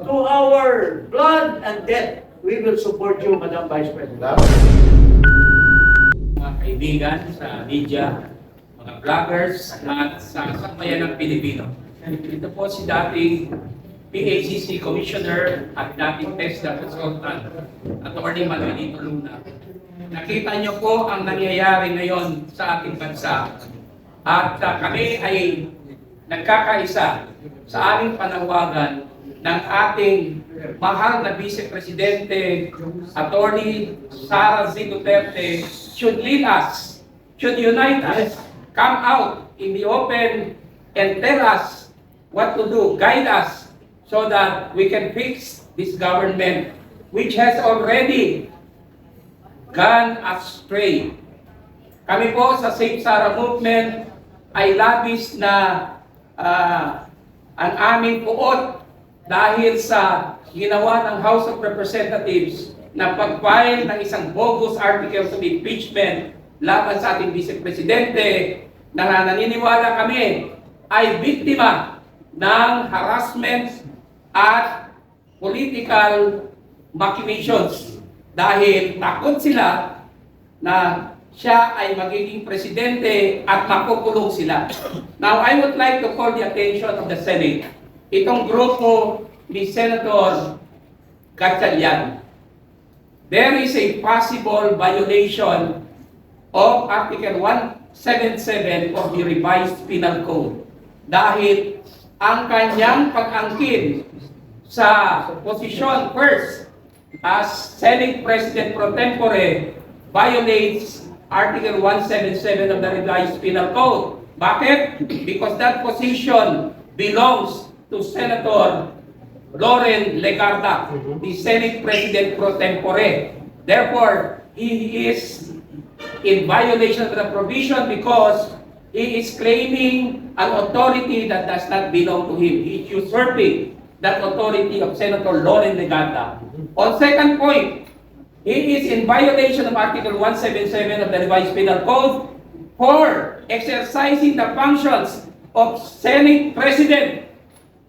to our blood and death, we will support you, Madam Vice President. Mga kaibigan sa media, mga vloggers at sa sambayan ng Pilipino. Ito po si dating PACC Commissioner at dating TESDA Consultant, Atty. Manuelito Luna. Nakita niyo po ang nangyayari ngayon sa ating bansa at kami ay nagkakaisa sa aming panawagan ng ating mahal na Vice Presidente, Atty. Sara Z. Duterte, should lead us, should unite us, come out in the open and tell us what to do, guide us, so that we can fix this government which has already gone astray. Kami po sa Save Sara Movement ay labis na ang aming puot dahil sa ginawa ng House of Representatives na pag-file ng isang bogus articles of impeachment laban sa ating Vice Presidente na naniniwala kami ay biktima ng harassment at political machinations dahil takot sila na siya ay magiging presidente at makukulong sila. Now, I would like to call the attention of the Senate. Itong grupo ni Senator Gatchalian. There is a possible violation of Article 177 of the revised penal code. Dahil ang kanyang pag-angkin sa posisyon first as Senate President pro tempore violates Article 177 of the revised penal code. Bakit? Because that position belongs to Senator Loren Legarda, the Senate President pro tempore. Therefore, he is in violation of the provision because he is claiming an authority that does not belong to him. He is usurping that authority of Senator Loren Legarda. On second point, he is in violation of Article 177 of the revised penal code for exercising the functions of Senate President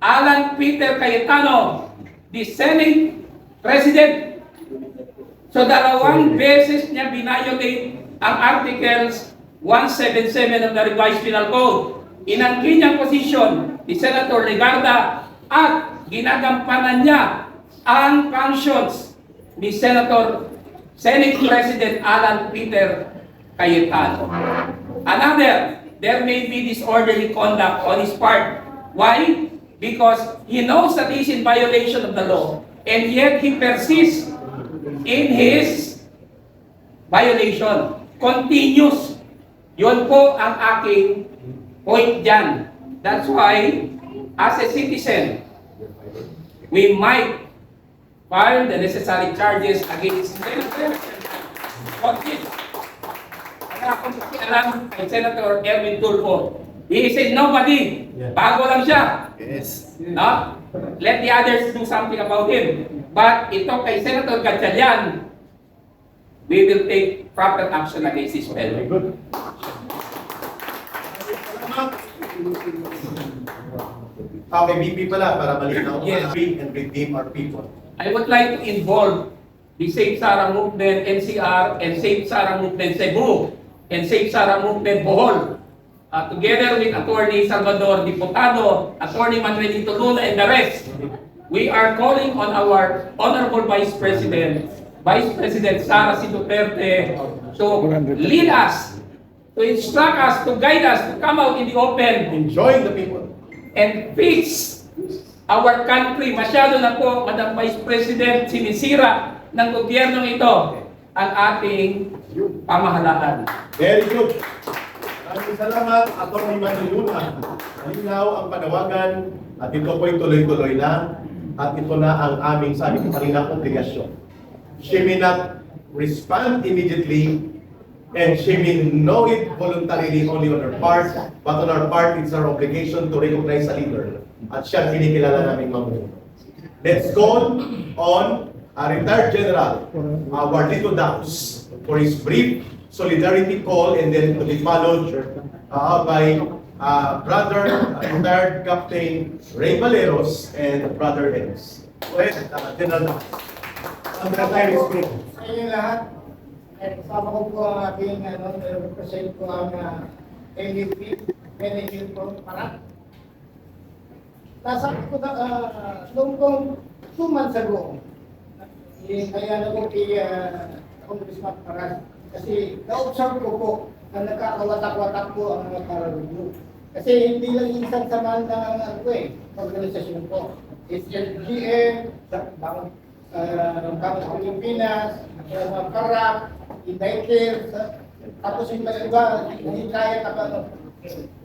Alan Peter Cayetano, the Senate President. So dalawang beses niya binayolate ang Articles 177 of the revised penal code. Inangkin niyang posisyon ni Senator Legarda at ginagampanan niya ang functions ni Senate President Alan Peter Cayetano. Another, there may be disorderly conduct on his part. Why? Because he knows that he is in violation of the law and yet he persists in his violation. Continuous. Yun po ang aking point dyan. That's why, as a citizen, we might file the necessary charges against Senator alam kay Senator Erwin Tulfo. He is a nobody. Bago lang siya. Yes. No? Let the others do something about him. But ito kay Senator Gatchalian, we will take proper action against this fellow. Very good. Okay, BP pala para malinaw Yes. and redeem our people. I would like to involve the Save Sara Movement NCR and Save Sara Movement Cebu and Save Sara Movement Bohol. Together with Attorney Salvador Diputado, Attorney Manuelito Luna and the rest, we are calling on our Honorable Vice President Sara C. Duterte to lead us, to instruct us, to guide us, to come out in the open Enjoying the people. and fix our country. Masyado na po, Madam Vice President, sinisira ng gobyernong ito ang ating pamahalaan. Very good. Maraming salamat, Atty. Maniluna. Malinaw ang panawagan at ito po'y tuloy-tuloy na at ito na ang aming sabi ko kanina obligasyon. She may not respond immediately and she may know it voluntarily only on her part, but on our part, it's our obligation to recognize a leader. At siya kinikilala naming mamuno. Let's go on retired General Wardito Daos for his brief solidarity call and then to be followed by Brother retired Captain Ray Valeros and Brother Enos. Go ahead, General Damas. Ang time is good. Sa inyo lahat, kasama ko po ang aking represent ko ang MVP, Manager for Parak. Nasabi ko na, noong 2 months ago, kaya na ko kay Congressman Parak, kasi na-observe ko po na nagkakawatak-watak po ang mga para-review. Kasi hindi lang isang samahan ng organisasyon po. SLGM, Bangkang Pilipinas, Parak, Indicare, tapos yung iba, hindi kaya na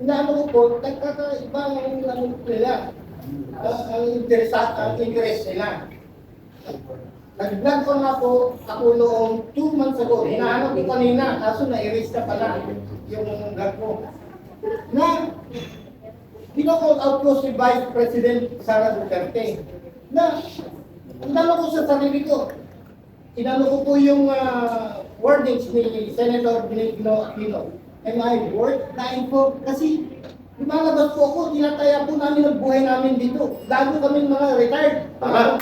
inaano ko po, nagkakaiba ang nila, ang interest nila. Nag-vlog ko nga po ako noong 2 months ago, hinahanap ko kanina, kaso na-erase na pala yung vlog ko. Na, pinakall out ko si Vice President Sara Duterte, na inano ko sa sarili ko, inano ko po yung wordings ni Senator Benigno Aquino. Am I worth dying for? Kasi lumalabas po ako, tinataya po namin ang buhay namin dito. Lalo kami mga retired. Tama.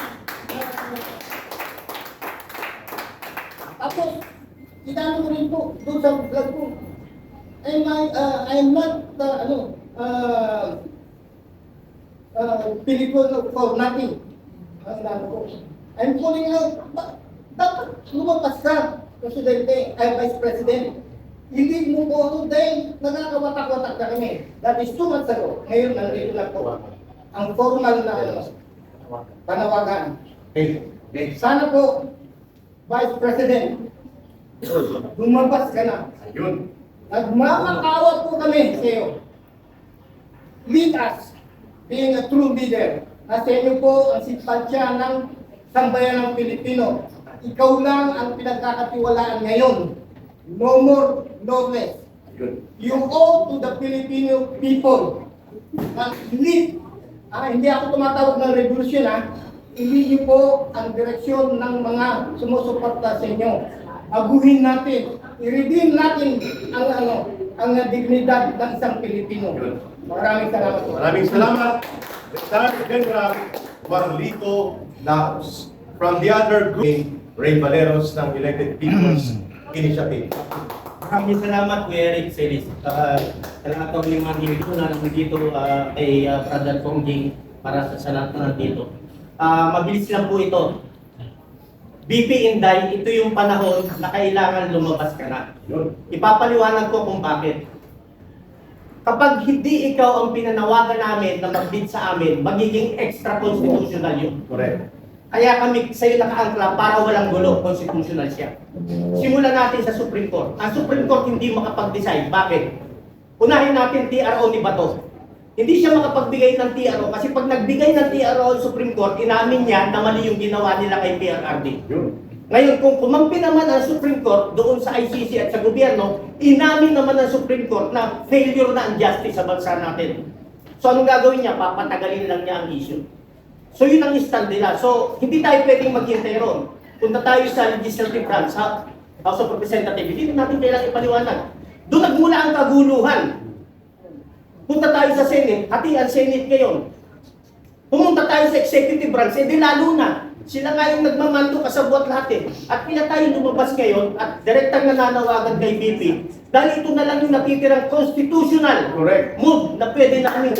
Tapos, inano ko rin po doon sa vlog ko. I'm not, Filipino for nothing. Ang inano ko. I'm calling out, dapat lumabas ka, Presidente, Vice President. Hindi mo po ako dahil nakakawatak-watak na kami. That is 2 months ago. Ngayon, nandito na po. Ang formal na panawagan. Sana po, Vice President, lumabas ka na. Ayun. Nagmamakaawa po kami sa iyo. Lead us, being a true leader. Nasa inyo po ang simpatsya ng sambayan ng Pilipino. Ikaw lang ang pinagkakatiwalaan ngayon. No more, no less. Ayun. You owe to the Filipino people. Hindi ako tumatawag ng revolution Hindi niyo po ang direksyon ng mga sumusuporta sa inyo. Aguhin natin, i-redeem natin ang dignidad ng isang Pilipino. Maraming salamat po. Maraming salamat. Retired General Marlito Laos. From the other group, Ray Valeros ng Elected People's Initiative. Maraming salamat, Kuya Eric Celis. Salamat ko yung mga dito na nandito kay Brother Pongging para sa lahat na nandito. Mabilis lang po ito. BP Inday, ito yung panahon na kailangan lumabas ka na. Yun. Ipapaliwanag ko kung bakit. Kapag hindi ikaw ang pinanawagan namin na mag-bid sa amin, magiging extra-constitutional yun. Correct. Kaya kami sa'yo nakaangkla para walang gulo, constitutional siya. Simulan natin sa Supreme Court. Ang Supreme Court hindi makapag-decide. Bakit? Unahin natin TRO ni Bato. Hindi siya makapagbigay ng TRO kasi pag nagbigay ng TRO ang Supreme Court, inamin niya na mali yung ginawa nila kay PRRD. Yun. Ngayon, kung kumampi naman ang Supreme Court doon sa ICC at sa gobyerno, inamin naman ng Supreme Court na failure na ang justice sa bansa natin. So anong gagawin niya? Papatagalin lang niya ang issue. So yun ang stand nila. So hindi tayo pwedeng maghintay ron. Punta tayo sa legislative branch, House of Representatives, hindi natin kailangan ipaliwanag. Doon nagmula ang kaguluhan. Punta tayo sa Senate, hati ang Senate ngayon. Pumunta tayo sa executive branch, hindi lalo na. Sila nga yung nagmamando kasabwat lahat At pila tayo lumabas ngayon at direktang nananawagan kay BP dahil ito na lang yung natitirang constitutional Correct. move na pwede na kami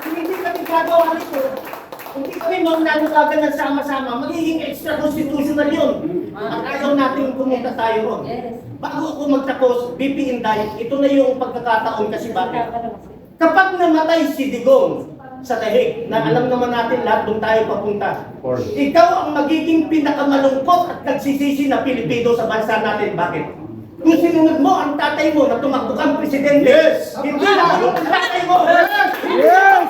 hindi kami gagawa nito. Hindi kami nananawagan ng sama-sama, magiging extra-constitutional yun. At ayaw natin pumunta tayo ron. Bago ako magtapos, BP Inday, ito na yung pagkakataon kasi bakit? Kapag namatay si Digong sa Tahig, na alam naman natin lahat doon tayo papunta, ikaw ang magiging pinakamalungkot at nagsisisi na Pilipino sa bansa natin. Bakit? Kung sinunod mo ang tatay mo na tumakbo kang presidente, Yes! hindi na yung tatay mo! Yes!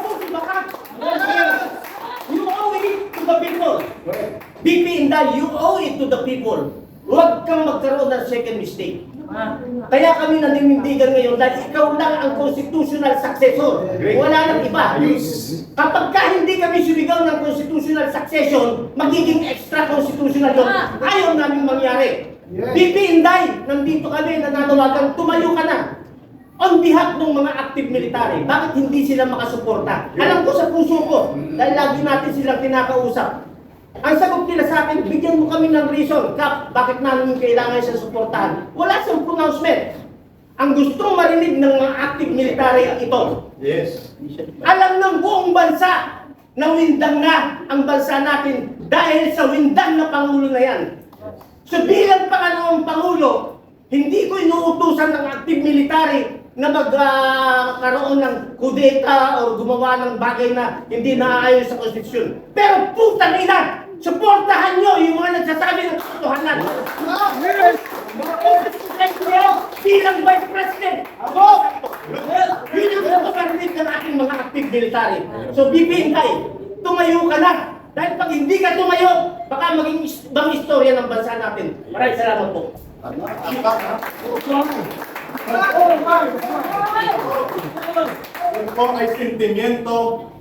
You owe it to the people. Correct. BP Inday, you owe it to the people. Huwag kang magkaroon ng second mistake. Kaya kami naninindigan ngayon dahil ikaw lang ang constitutional successor. Great. Wala nang iba. Ayos. Kapag ka hindi kami sumigaw ng constitutional succession, magiging extra-constitutional yun. Ayaw namin mangyari. Yes. BP Inday, nandito kami, nananawagan, tumayo ka na. on behalf ng mga active military, bakit hindi sila makasuporta? Alam ko sa puso ko, dahil lagi natin silang kinakausap. Ang sagot nila sa akin, bigyan mo kami ng reason, Kap, bakit namin kailangan siya suportahan? Wala siyang pronouncement. Ang gustong marinig ng mga active military ito. Yes. Alam ng buong bansa na windang na ang bansa natin dahil sa windang na Pangulo na yan. So bilang pangalawang Pangulo, hindi ko inuutusan ng active military na magkaroon ng kudeta o gumawa ng bagay na hindi naaayon sa konstitusyon. Pero putang ina, suportahan nyo yung mga nagsasabi ng katotohanan. Bilang Vice President, ako, yun ang kaparinig ng ating mga active military. So BP Inday, tumayo ka na. Dahil pag hindi ka tumayo, baka maging ibang istorya ng bansa natin. Maraming salamat po. Ito po ay sentimiento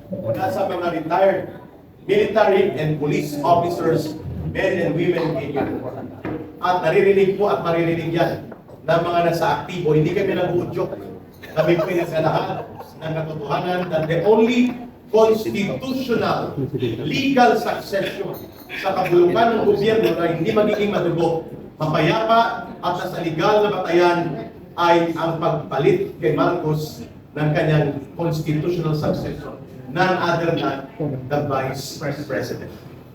mula sa mga retired military and police officers, men and women in uniform. At naririnig po at maririnig yan ng mga nasa aktibo. Hindi kami nag-uudyok. Kami po ay nasa lahat ng katotohanan that the only constitutional legal succession sa kabulukan ng gobyerno na hindi magiging madugo, mapayapa at nasa legal na batayan ay ang pagpalit kay Marcos ng kanyang constitutional succession, none other than the Vice President.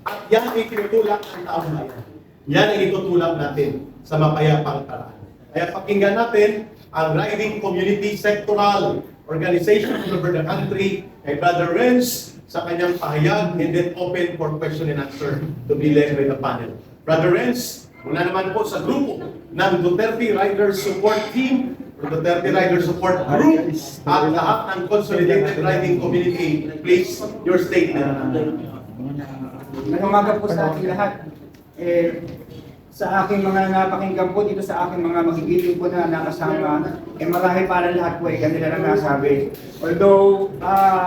At yan ay tinutulak ng taong bayan. Yan ay itutulak natin sa mapayapang paraan. Kaya pakinggan natin ang Riding Community Sectoral Organization all over the country kay Brother Renz sa kanyang pahayag, and then open for question and answer to be led by the panel. Brother Renz, mula naman po sa grupo ng Duterte Riders Support Team, or Duterte Riders Support Group, at lahat ng Consolidated Riding Community, please, your statement. Magandang umaga po sa ating lahat. Sa aking mga napakinggan po dito sa aking mga magigiting po na nakasama, marahil para lahat po kanila lang nasabi. Although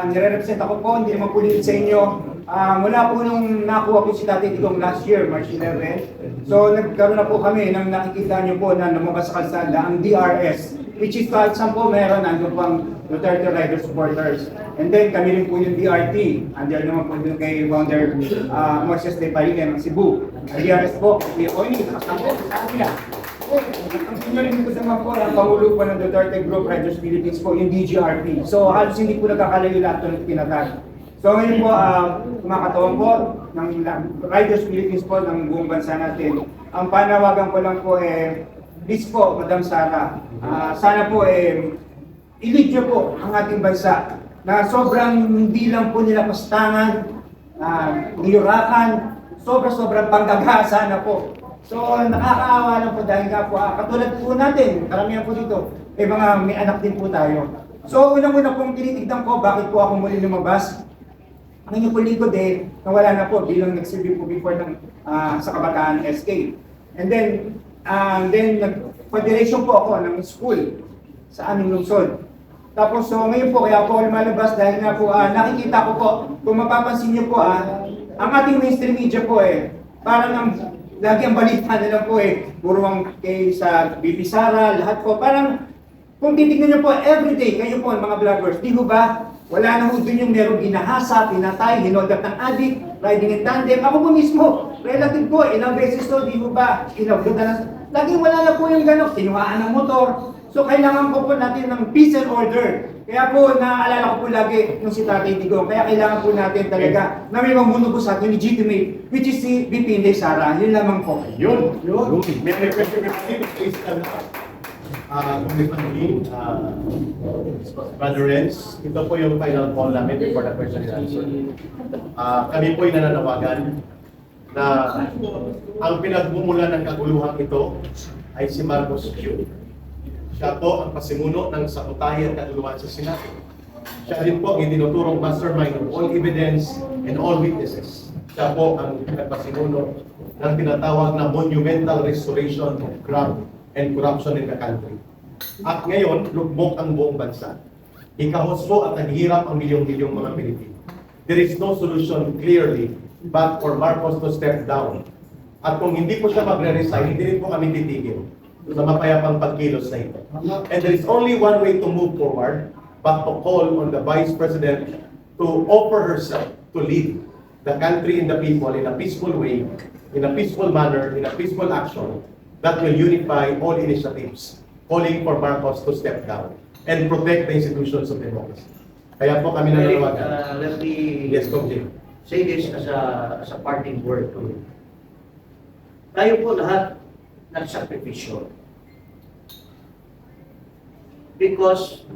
nire-represent ako po, hindi naman po dito sa inyo. Mula po nung nakuha po si Tatay Digong last year, March 11. So nagkaroon na po kami nang nakikita niyo po na lumabas sa kalsada ang DRS, which is kahit saan po meron, nandun pang Duterte Rider supporters. And then kami rin po yung DRT, andyan naman po dun kay Founder Moises de Parigan ng Cebu. Ang DRS po, si Oni, nakasama sa akin. Ang senior ko sa mga po, ang Pangulo po ng Duterte Group Riders Philippines po, yung DGRP. So halos hindi po nagkakalayo lahat ng pinatag. So ngayon po, kumakatawan po ng Riders Philippines po ng buong bansa natin. Ang panawagan ko lang po please po, Madam Sara, sana po i-lead niyo po ang ating bansa na sobrang hindi lang po nila pastangan, niyurakan, sobrang panggagasa na po. So nakakaawa lang po dahil nga po, katulad po natin, karamihan po dito, mga may anak din po tayo. So unang-una pong tinitignan ko, bakit po ako muli lumabas? Ang inyong kulikod nawala na po bilang nagsilbi po before sa Kabataan SK. And then nag-federation po ako ng school sa aming lungsod. Tapos so ngayon po kaya po ako lumalabas dahil nga po nakikita ko po, kung mapapansin niyo po ang ating mainstream media po parang lagi ang balita nila po puro ang kay sa BP Sara, lahat po parang kung titignan niyo po everyday kayo po mga vloggers, di ho ba? Wala na ho dun yung merong ginahasa, pinatay, hinodap ng adik, riding in tandem. Ako po mismo, relative ko, ilang beses to, di ho ba? Inablutan na. Laging wala na po yung gano'n, kinuhaan ng motor. So kailangan po natin ng peace and order. Kaya po naaalala ko po lagi nung si Tatay Digong. Kaya kailangan po natin talaga na may mamuno po sa atin legitimate, which is si BP Inday Sara. Yun lamang po. Yun. May request yung please Congressman Lee, Brother Renz, ito po yung final call namin before the question and answer. Kami po ay nananawagan na ang pinagmumula ng kaguluhan ito ay si Marcos Q. Siya po ang pasimuno ng sakutay at kaguluhan sa Senado. Siya rin po ang itinuturong mastermind of all evidence and all witnesses. Siya po ang pinagpasimuno ng tinatawag na monumental restoration of crime and corruption in the country. At ngayon, lugmok ang buong bansa. Ikahos po at naghihirap ang milyong-milyong mga Pilipino. There is no solution clearly but for Marcos to step down. At kung hindi po siya magre-resign, hindi rin po kami titigil. sa mapayapang pagkilos na ito. And there is only one way to move forward, but to call on the Vice President to offer herself to lead the country and the people in a peaceful way, in a peaceful manner, in a peaceful action that will unify all initiatives, calling for Marcos to step down and protect the institutions of democracy. Kaya po kami Eric, nananawagan. let me Yes, Kong Jim. say this as a parting word to you. Tayo po lahat nagsakripisyo. Because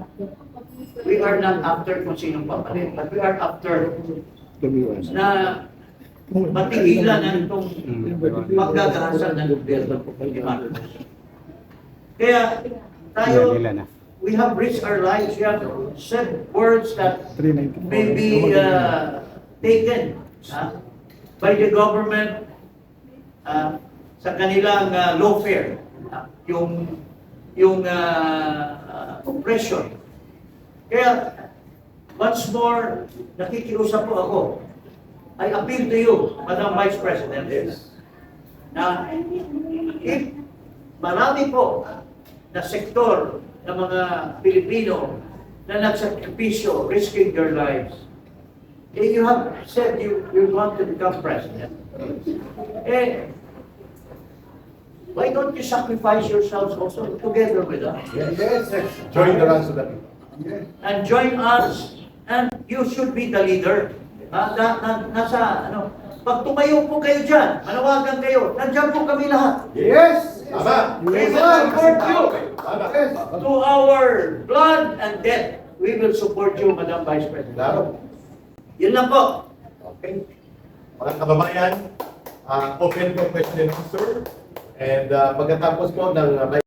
we are not after kung sinong papalit, but we are after na matigilan ang itong paggagahasan ng gobyerno ni Marcos. Kaya tayo, we have risked our lives, we have said words that may be taken by the government sa kanilang lawfare, yung oppression. Kaya, once more, nakikiusap po ako. I appeal to you, Madam Vice President, na if marami po na sektor ng mga Pilipino na nagsakripisyo, risking their lives, you have said you want to become president. Why don't you sacrifice yourselves also together with us? Yes. Join the ranks of the people. And join us, and you should be the leader. Pag tumayo po kayo dyan, manawagan kayo, nandiyan po kami lahat. Yes! Tama! We will support you. Tama! To our blood and death, we will support you, Madam Vice President. Claro. Yun lang po. Okay. Mga kababayan, open for question and answer. And pagkatapos po ng